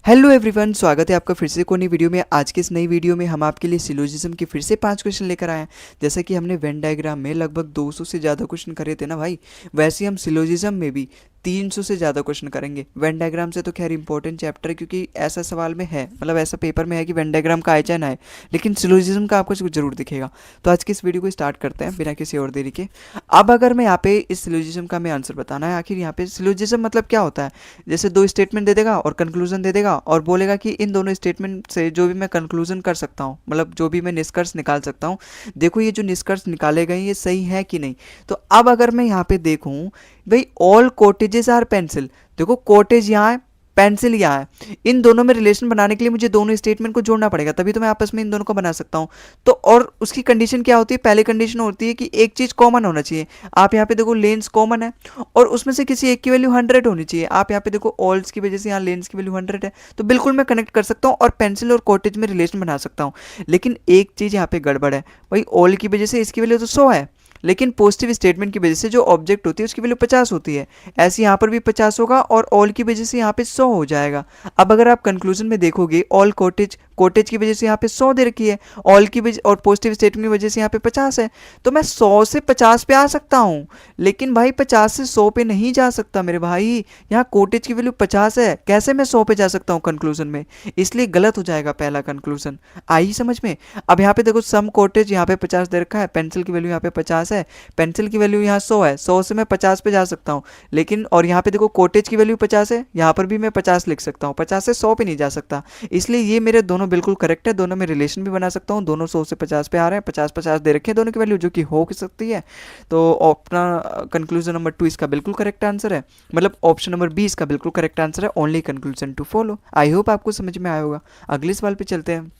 Hello everyone, स्वागत है आपका फिर से कोई नई वीडियो में। आज की इस नई वीडियो में हम आपके लिए सिलोजिज्म के फिर से 5 क्वेश्चन लेकर आए हैं। जैसा कि हमने वेन डायग्राम में लगभग 200 से ज़्यादा क्वेश्चन करे थे ना भाई, वैसे ही हम सिलोजिज्म में भी 300 से ज़्यादा क्वेश्चन करेंगे। वेन डायग्राम से तो खैर इंपॉर्टेंट चैप्टर है, क्योंकि ऐसा सवाल में है, मतलब ऐसा पेपर में है कि वेन डायग्राम का आए चाहे ना आए, लेकिन सिलोजिज्म का आपको जरूर दिखेगा। तो आज की इस वीडियो को स्टार्ट करते हैं बिना किसी और देरी के। अब अगर मैं यहाँ पे इस सिलोजिज्म का मैं आंसर बताना है, आखिर यहाँ पे सिलोजिज्म मतलब क्या होता है। जैसे दो स्टेटमेंट दे देगा और कंक्लूजन दे देगा और बोलेगा कि इन दोनों स्टेटमेंट से जो भी मैं कंक्लूजन कर सकता हूँ, मतलब जो भी मैं निष्कर्ष निकाल सकता हूँ, देखो ये जो निष्कर्ष निकाले गए ये सही है कि नहीं। तो अब अगर मैं यहाँ पे देखूँ, भाई ऑल कॉटेजेस आर पेंसिल, देखो कॉटेज यहाँ है, पेंसिल यहाँ है, इन दोनों में रिलेशन बनाने के लिए मुझे दोनों स्टेटमेंट को जोड़ना पड़ेगा, तभी तो मैं आपस में इन दोनों को बना सकता हूँ। तो और उसकी कंडीशन क्या होती है, पहली कंडीशन होती है कि एक चीज कॉमन होना चाहिए। आप यहाँ पे देखो लेंस कॉमन है और उसमें से किसी एक की वैल्यू 100 होनी चाहिए। आप यहाँ पे देखो ऑल्स की वजह से यहाँ लेंस की वैल्यू 100 है, तो बिल्कुल मैं कनेक्ट कर सकता हूँ और पेंसिल और कॉटेज में रिलेशन बना सकता हूँ। लेकिन एक चीज यहाँ पे गड़बड़ है, भाई ऑल की वजह से इसकी वैल्यू तो 100 है, लेकिन पॉजिटिव स्टेटमेंट की वजह से जो ऑब्जेक्ट होती है उसकी वैल्यू 50 होती है। ऐसे यहाँ पर भी 50 होगा और ऑल की वजह से यहाँ पे 100 हो जाएगा। अब अगर आप कंक्लूजन में देखोगे, ऑल कॉटेज, कॉटेज की वजह से यहाँ पे 100 दे रखी है, ऑल की वजह और पॉजिटिव स्टेटमेंट की वजह से यहाँ पे 50 है, तो मैं 100 से 50 पे आ सकता हूँ। लेकिन भाई 50 से 100 पे नहीं जा सकता मेरे भाई, यहाँ कॉटेज की वैल्यू 50 है, कैसे मैं 100 पे जा सकता हूँ कंक्लूजन में। इसलिए गलत हो जाएगा पहला कंक्लूजन। आई समझ में। अब यहाँ पे देखो सम कॉटेज यहाँ पे 50 दे रखा है, पेंसिल की वैल्यू यहाँ पे 50 है, पेंसिल की वैल्यू यहाँ 100 है, 100 से मैं 50 पे जा सकता हूँ। लेकिन और यहाँ पे देखो कॉटेज की वैल्यू 50 है, यहाँ पर भी मैं 50 लिख सकता हूँ, 50 से 100 पे नहीं जा सकता। इसलिए ये मेरे दोनों बिल्कुल करेक्ट है, दोनों में रिलेशन भी बना सकता हूँ, दोनों 100 से 50 पे आ रहे हैं, 50-50 दे रखे हैं दोनों की वैल्यू, जो कि हो सकती है। तो अपना कंक्लूजन नंबर 2 इसका बिल्कुल करेक्ट आंसर है, मतलब ऑप्शन नंबर बी इसका बिल्कुल करेक्ट आंसर है। Only conclusion to follow. I hope आपको समझ में आया होगा। अगले सवाल पे चलते हैं।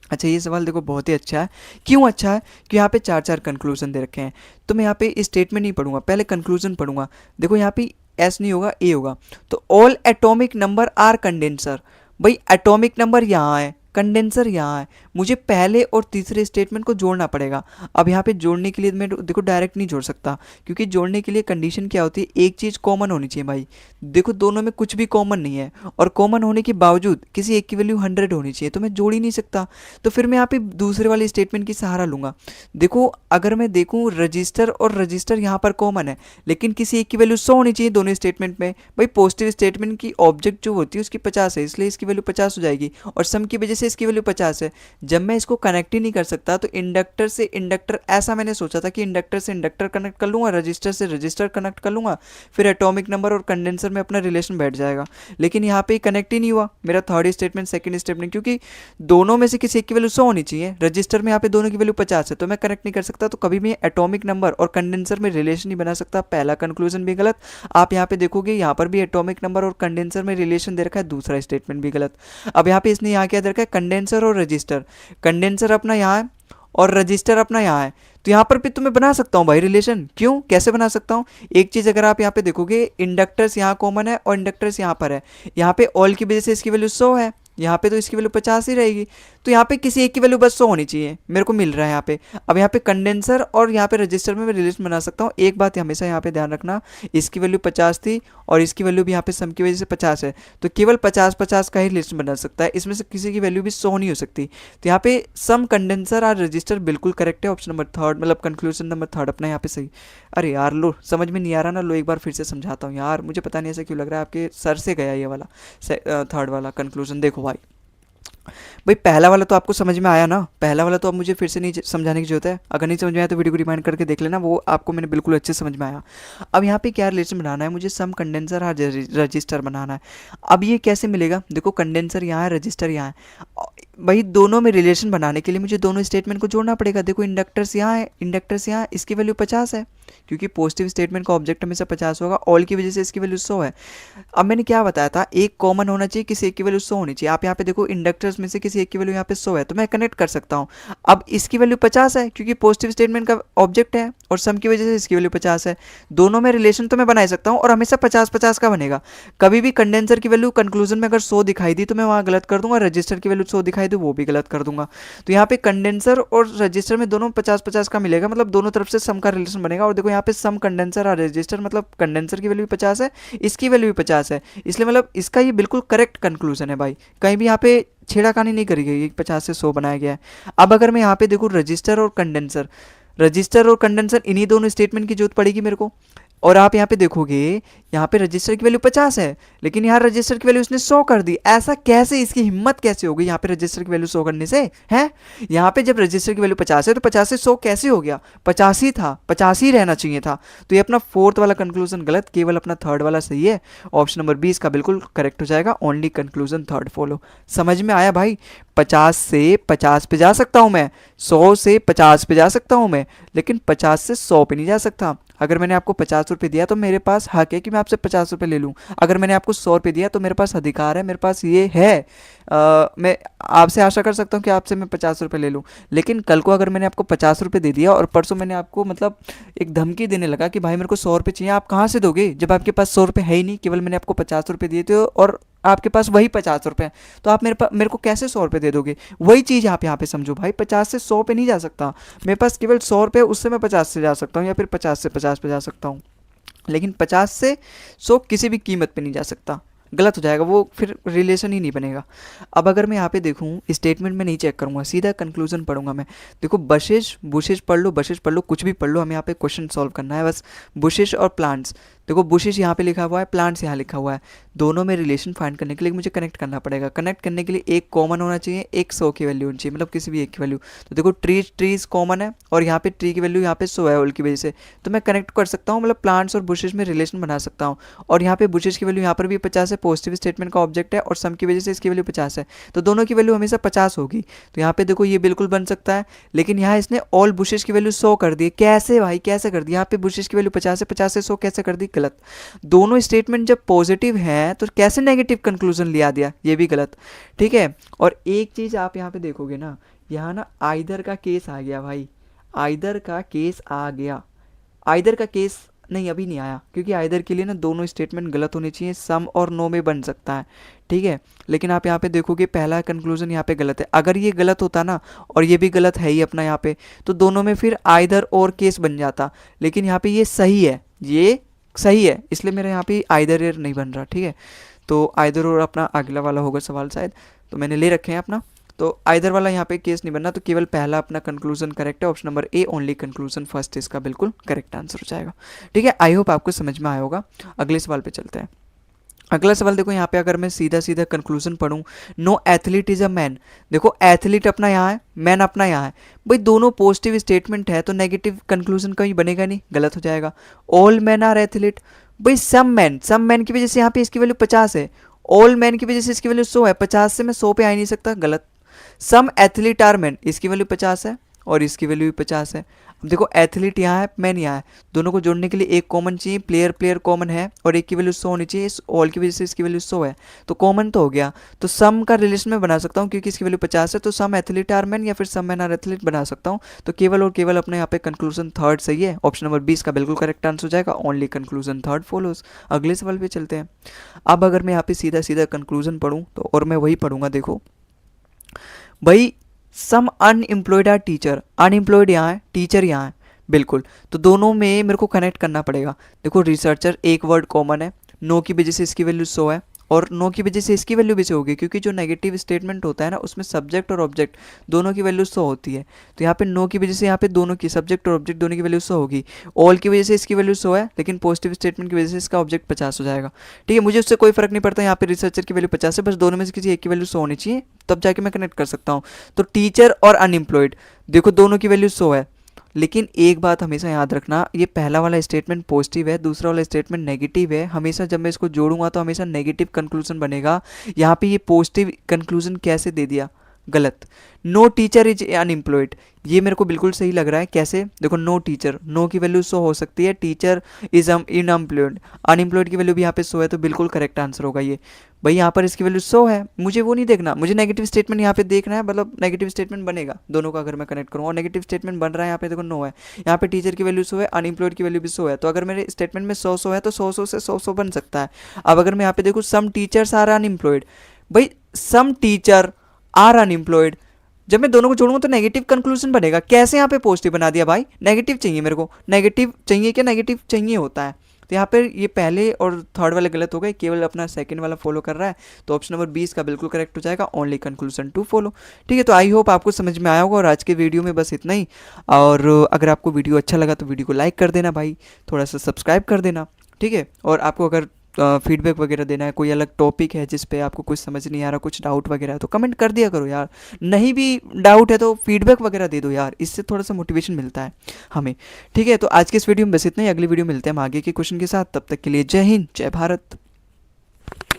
अच्छा, ये सवाल देखो बहुत ही अच्छा है। क्यों अच्छा है कि यहाँ पे चार चार कंक्लूजन दे रखे हैं। तो मैं यहाँ पे स्टेटमेंट नहीं पढ़ूंगा, पहले कंक्लूजन पढ़ूंगा। देखो यहाँ पे एस नहीं होगा, ए होगा। तो all atomic number are condenser, भाई एटॉमिक नंबर यहाँ है, कंडेंसर यहाँ है, मुझे पहले और तीसरे स्टेटमेंट को जोड़ना पड़ेगा। अब यहाँ पे जोड़ने के लिए मैं देखो डायरेक्ट नहीं जोड़ सकता, क्योंकि जोड़ने के लिए कंडीशन क्या होती है, एक चीज़ कॉमन होनी चाहिए भाई। देखो दोनों में कुछ भी कॉमन नहीं है, और कॉमन होने के बावजूद किसी एक की वैल्यू 100 होनी चाहिए, तो मैं जोड़ ही नहीं सकता। तो फिर मैं यहाँ पे दूसरे वाले स्टेटमेंट की सहारा लूंगा। देखो अगर मैं देखूँ रजिस्टर और रजिस्टर यहाँ पर कॉमन है, लेकिन किसी एक की वैल्यू 100 होनी चाहिए दोनों स्टेटमेंट में। भाई पॉजिटिव स्टेटमेंट की ऑब्जेक्ट जो होती है उसकी 50 है, इसलिए इसकी वैल्यू 50 हो जाएगी, और सम की वजह से इसकी वैल्यू 50 है। जब मैं इसको कनेक्ट ही नहीं कर सकता, तो इंडक्टर से इंडक्टर, ऐसा मैंने सोचा था कि इंडक्टर से इंडक्टर कनेक्ट कर लूंगा, रजिस्टर से रजिस्टर कनेक्ट कर लूंगा, फिर एटॉमिक नंबर और कंडेंसर में अपना रिलेशन बैठ जाएगा। लेकिन यहाँ पे कनेक्ट ही नहीं हुआ मेरा थर्ड स्टेटमेंट सेकंड स्टेटमेंट, क्योंकि दोनों में से किसी एक की वैल्यू 100 होनी चाहिए। रजिस्टर में यहाँ पे दोनों की वैल्यू 50 है, तो मैं कनेक्ट नहीं कर सकता, तो कभी भी एटॉमिक नंबर और कंडेंसर में रिलेशन नहीं बना सकता। पहला कंक्लूजन भी गलत। आप यहाँ पे देखोगे यहाँ पर भी एटॉमिक नंबर और कंडेंसर में रिलेशन दे रखा है, दूसरा स्टेटमेंट भी गलत। अब यहाँ पे इसने यहाँ क्या दे रखा है, कंडेंसर और रजिस्टर, कंडेंसर अपना यहाँ है और रजिस्टर अपना यहाँ है, तो यहाँ पर भी तो मैं बना सकता हूँ भाई रिलेशन। क्यों, कैसे बना सकता हूँ। एक चीज अगर आप यहाँ पे देखोगे, इंडक्टर्स यहाँ कॉमन है और इंडक्टर्स यहाँ पर है, यहाँ पे ऑल की वजह से इसकी वैल्यू 100 है, यहाँ पे तो इसकी वैल्यू 50 ही रहेगी, तो यहाँ पे किसी एक की वैल्यू बस 100 होनी चाहिए, मेरे को मिल रहा है यहाँ पे। अब यहाँ पे कंडेंसर और यहाँ पे रजिस्टर में मैं रिलेशन बना सकता हूँ। एक बात हमेशा यहाँ पे ध्यान रखना, इसकी वैल्यू 50 थी और इसकी वैल्यू भी यहाँ पे सम की वजह से 50 है, तो केवल 50-50 का ही रिलेशन बना सकता है, इसमें से किसी की वैल्यू भी 100 नहीं हो सकती। तो यहाँ पे सम कंडेंसर और रजिस्टर बिल्कुल करेक्ट है, ऑप्शन नंबर थर्ड, मतलब कंक्लूजन नंबर थर्ड अपना यहाँ पे सही। अरे यार लो, समझ में नहीं आ रहा ना, लो एक बार फिर से समझाता हूँ यार, मुझे पता नहीं ऐसा क्यों लग रहा है आपके सर से गया ये वाला थर्ड वाला कंक्लूजन। देखो भाई, भाई पहला वाला तो आपको समझ में आया ना, पहला वाला तो अब मुझे फिर से नहीं समझाने की जरूरत है। अगर नहीं समझ में आया तो वीडियो को रिमाइंड करके देख लेना, वो आपको मैंने बिल्कुल अच्छे समझ में आया। अब यहाँ पे क्या रिलेशन बनाना है, मुझे सम कंडेंसर और रजिस्टर बनाना है। अब ये कैसे मिलेगा, देखो कंडेंसर यहाँ है, रजिस्टर यहाँ है, भाई दोनों में रिलेशन बनाने के लिए मुझे दोनों स्टेटमेंट को जोड़ना पड़ेगा। देखो इंडक्टर्स यहाँ है, इंडक्टर्स यहाँ, इसकी वैल्यू 50 है, क्योंकि पॉजिटिव स्टेटमेंट का ऑब्जेक्ट हमेशा 50 होगा, ऑल की वजह से इसकी वैल्यू 100 है। अब मैंने क्या बताया था, एक कॉमन होना चाहिए, किसी एक की वैल्यू 100 होनी चाहिए। आप यहाँ पे देखो इंडक्टर पैरामीटर्स में से किसी एक की वैल्यू यहाँ पे 100 है तो मैं कनेक्ट कर सकता हूँ। अब इसकी वैल्यू 50 है क्योंकि पॉजिटिव स्टेटमेंट का ऑब्जेक्ट है और सम की वजह से इसकी वैल्यू 50 है। दोनों में रिलेशन तो मैं बना ही सकता हूँ और हमेशा 50-50 का बनेगा। कभी भी कंडेंसर की वैल्यू कंक्लूजन में अगर 100 दिखाई दी तो मैं वहाँ गलत कर दूंगा, रजिस्टर की वैल्यू 100 दिखाई दी वो भी गलत कर दूंगा। तो यहाँ पे कंडेंसर और रजिस्टर में दोनों 50-50 का मिलेगा, मतलब दोनों तरफ से सम का रिलेशन बनेगा। और देखो यहाँ पे सम कंडेंसर और रजिस्टर, मतलब कंडेंसर की वैल्यू भी 50 है, इसकी वैल्यू भी 50 है, इसलिए मतलब इसका ये बिल्कुल करेक्ट कंक्लूजन है भाई, कहीं भी यहाँ पे छेड़ाखानी नहीं करी गई, 50 से 100 बनाया गया है। अब अगर मैं यहाँ पे देखूँ रजिस्टर और कंडेंसर, रजिस्टर और कंडेंसर इन्हीं दोनों स्टेटमेंट की जरूरत पड़ेगी मेरे को। और आप यहाँ पे देखोगे यहाँ पे रजिस्टर की वैल्यू 50 है लेकिन यहाँ रजिस्टर की वैल्यू उसने 100 कर दी, ऐसा कैसे, इसकी हिम्मत कैसे हो गई यहाँ पे रजिस्टर की वैल्यू 100 करने से है। यहाँ पे जब रजिस्टर की वैल्यू 50 है तो 50 से 100 कैसे हो गया, 50 ही था, 50 ही रहना चाहिए था। तो ये अपना फोर्थ वाला कंक्लूजन गलत, केवल अपना थर्ड वाला सही है। ऑप्शन नंबर 20 का बिल्कुल करेक्ट हो जाएगा, ओनली कंक्लूजन थर्ड फॉलो। समझ में आया भाई, 50 से 50 पे जा सकता हूँ मैं, 100 से 50 पे जा सकता हूँ मैं, लेकिन 50 से 100 पे नहीं जा सकता। अगर मैंने आपको 50 रुपये दिया तो मेरे पास हक है कि मैं आपसे 50 रुपये ले लूँ। अगर मैंने आपको 100 रुपये दिया तो मेरे पास अधिकार है, मेरे पास ये है, मैं आपसे आशा कर सकता हूँ कि आपसे मैं 50 रुपये ले लूँ। लेकिन कल को अगर मैंने आपको 50 रुपये दे दिया और परसों मैंने आपको मतलब एक धमकी देने लगा कि भाई मेरे को 100 रुपये चाहिए, आप कहाँ से दोगे जब आपके पास 100 रुपये है ही नहीं, केवल मैंने आपको 50 रुपये दिए थे और आपके पास वही 50 रुपये हैं, तो आप मेरे को कैसे 100 रुपये दे दोगे। वही चीज़ आप यहाँ पे समझो भाई, 50 से 100 पे नहीं जा सकता, मेरे पास केवल 100 रुपये, उससे मैं 50 से जा सकता हूँ या फिर 50 से 50 पे जा सकता हूँ, लेकिन 50 से 100 किसी भी कीमत पे नहीं जा सकता, गलत हो जाएगा वो, फिर रिलेशन ही नहीं बनेगा। अब अगर मैं यहाँ पे देखूँ स्टेटमेंट में नहीं चेक करूँगा, सीधा कंक्लूजन पढ़ूंगा मैं। देखो बशेज बुशेज पढ़ लो, बशेज पढ़ लो, कुछ भी पढ़ लो, हमें यहाँ पे क्वेश्चन सॉल्व करना है बस। बुशेज और प्लांट्स, देखो बुशेज यहाँ पे लिखा हुआ है, प्लांट्स यहाँ लिखा हुआ है, दोनों में रिलेशन फाइंड करने के लिए मुझे कनेक्ट करना पड़ेगा। कनेक्ट करने के लिए एक कॉमन होना चाहिए, एक 100 की वैल्यू होनी चाहिए, मतलब किसी भी एक की वैल्यू। तो देखो ट्रीज कॉमन है और यहाँ पे ट्री की वैल्यू यहाँ पे 100 है ऑल की वजह से, तो मैं कनेक्ट कर सकता हूँ, मतलब प्लांट्स और बुशेज में रिलेशन बना सकता हूँ। और यहाँ पे बुशेज की वैल्यू यहाँ पर भी 50 है, पॉजिटिव स्टेटमेंट का ऑब्जेक्ट है और सम की वजह से इसकी वैल्यू 50 है, तो दोनों की वैल्यू हमेशा 50 होगी। तो यहाँ पे देखो ये बिल्कुल बन सकता है, लेकिन यहाँ इसने ऑल बुशेज की वैल्यू 100 कर दी, कैसे भाई कैसे कर दी, यहाँ पे बुशेज की वैल्यू 50 है, 50 से 100 कैसे कर दी, गलत। दोनों स्टेटमेंट जब पॉजिटिव हैं तो कैसे नेगेटिव कंक्लूजन लिया दिया, ये भी गलत, ठीक है। और एक चीज़ आप यहाँ पे देखोगे ना, यहाँ ना आइदर का केस आ गया भाई, आइदर का केस आ गया, आइदर का केस नहीं अभी नहीं आया, क्योंकि आइदर के लिए ना दोनों स्टेटमेंट गलत होने चाहिए, सम और नो में बन सकता है, ठीक है। लेकिन आप यहाँ पे देखोगे पहला कंक्लूजन यहाँ पे गलत है, अगर ये गलत होता ना और ये भी गलत है ही अपना यहाँ पे, तो दोनों में फिर आइदर और केस बन जाता, लेकिन यहाँ पे ये सही है, ये सही है, इसलिए मेरे यहाँ पे आइदर एयर नहीं बन रहा, ठीक है। तो आइदर और अपना अगला वाला होगा सवाल शायद, तो मैंने ले रखे हैं अपना, तो आइदर वाला यहाँ पे केस नहीं बनना, तो केवल पहला अपना कंक्लूजन करेक्ट है, option number A only conclusion first इसका बिल्कुल करेक्ट आंसर हो जाएगा, ठीक है। आई होप आपको समझ में आया होगा। अगले सवाल पे चलते हैं। अगला सवाल देखो यहाँ पे अगर मैं सीधा सीधा कंक्लूजन पढ़ूँ, no athlete is a man, देखो एथलीट अपना यहाँ है, मैन अपना यहाँ है, भाई दोनों पॉजिटिव स्टेटमेंट है तो नेगेटिव कंक्लूजन कहीं बनेगा नहीं, गलत हो जाएगा। ऑल मैन आर एथलीट, भाई सम मैन की वजह से यहाँ पे इसकी वैल्यू 50 है, ऑल मैन की वजह से इसकी वैल्यू 100 है, 50 से मैं 100 पे आ ही नहीं सकता, गलत। सम एथलीट आर मैन, इसकी वैल्यू 50 है और इसकी वैल्यू भी 50 है। अब देखो एथलीट यहाँ है, मैन यहाँ है, दोनों को जोड़ने के लिए एक कॉमन चाहिए, प्लेयर कॉमन है और एक की वैल्यू 100 होनी चाहिए, इस ऑल की वजह से इसकी वैल्यू 100 है, तो कॉमन तो हो गया। तो सम का रिलेशन में बना सकता हूँ क्योंकि इसकी वैल्यू 50 है, तो सम एथलीट आर मैन या फिर सम मैन आर एथलीट बना सकता हूँ। तो केवल और केवल अपने यहाँ पे कंक्लूजन थर्ड सही है, ऑप्शन नंबर 20 का बिल्कुल करेक्ट आंसर हो जाएगा, ओनली कंक्लूजन थर्ड फॉलोज। अगले सवाल पे चलते हैं। अब अगर मैं यहाँ पे सीधा सीधा कंक्लूजन पढ़ूँ तो, और मैं वही पढ़ूंगा, देखो भाई सम अनएम्प्लॉयड आर टीचर, अनएम्प्लॉयड यहाँ है, टीचर यहाँ है, बिल्कुल, तो दोनों में मेरे को कनेक्ट करना पड़ेगा। देखो रिसर्चर एक वर्ड कॉमन है, नो की वजह से इसकी वैल्यू 100 है और नो की वजह से इसकी वैल्यू भी 100 होगी, क्योंकि जो नेगेटिव स्टेटमेंट होता है ना उसमें सब्जेक्ट और ऑब्जेक्ट दोनों की वैल्यू 100 होती है, तो यहाँ पे नो की वजह से यहाँ पे दोनों की सब्जेक्ट और ऑब्जेक्ट दोनों की वैल्यू 100 होगी। ऑल की वजह से इसकी वैल्यू 100 है, लेकिन पॉजिटिव स्टेटमेंट की वजह से इसका ऑब्जेक्ट 50 हो जाएगा, ठीक है। मुझे उससे कोई फर्क नहीं पड़ता, यहाँ पे रिसर्चर की वैल्यू 50 है, बस दोनों में से किसी एक की वैल्यू 100 होनी चाहिए, तब जाके मैं कनेक्ट कर सकता हूँ। तो टीचर और अनएम्प्लॉयड, देखो दोनों की वैल्यू 100 है, लेकिन एक बात हमेशा याद रखना, ये पहला वाला स्टेटमेंट पॉजिटिव है, दूसरा वाला स्टेटमेंट नेगेटिव है, हमेशा जब मैं इसको जोड़ूंगा तो हमेशा नेगेटिव कंक्लूजन बनेगा। यहाँ पे ये पॉजिटिव कंक्लूजन कैसे दे दिया, गलत। नो टीचर इज अनएम्प्लॉयड, ये मेरे को बिल्कुल सही लग रहा है। कैसे? देखो, नो टीचर, नो की वैल्यू शो हो सकती है, टीचर इज अनएम्प्लॉयड, अनएम्प्लॉयड की वैल्यू भी यहाँ पे शो है, तो बिल्कुल करेक्ट आंसर होगा ये। भाई यहाँ पर इसकी वैल्यू शो है, मुझे वो नहीं देखना, मुझे नेगेटिव स्टेटमेंट यहाँ पे देखना है, मतलब नेगेटिव स्टेटमेंट बनेगा दोनों का अगर मैं कनेक्ट करूँ, और नेगेटिव स्टेटमेंट बन रहा है यहाँ पे, देखो नो है, यहाँ पे टीचर की वैल्यू शो है, अनएम्प्लॉयड की वैल्यू भी शो है, तो अगर मेरे स्टेटमेंट में 100 है तो 100 से 100 बन सकता है। अब अगर मैं यहाँ पे देखूँ सम टीचर्स आर अनएम्प्लॉयड, भाई सम टीचर आर अनएम्प्लॉयड, जब मैं दोनों को जोड़ूंगा तो नेगेटिव कंक्लूजन बनेगा। कैसे यहाँ पे पॉजिटिव बना दिया भाई? नेगेटिव चाहिए मेरे को, नेगेटिव चाहिए, क्या नेगेटिव चाहिए होता है, तो यहाँ पर ये पहले और थर्ड वाले गलत हो गए, केवल अपना सेकंड वाला फॉलो कर रहा है, तो ऑप्शन नंबर 20 का बिल्कुल करेक्ट हो जाएगा, ओनली कंक्लूजन टू फॉलो। ठीक है, तो आई होप आपको समझ में आया होगा, और आज के वीडियो में बस इतना ही। और अगर आपको वीडियो अच्छा लगा तो वीडियो को लाइक कर देना भाई, थोड़ा सा सब्सक्राइब कर देना। ठीक है, और आपको अगर फीडबैक वगैरह देना है, कोई अलग टॉपिक है जिस पे आपको कुछ समझ नहीं आ रहा, कुछ डाउट वगैरह है, तो कमेंट कर दिया करो यार। नहीं भी डाउट है तो फीडबैक वगैरह दे दो यार, इससे थोड़ा सा मोटिवेशन मिलता है हमें। ठीक है, तो आज के इस वीडियो में बस इतना ही, अगली वीडियो मिलते हैं हम आगे के क्वेश्चन के साथ, तब तक के लिए जय हिंद, जय भारत।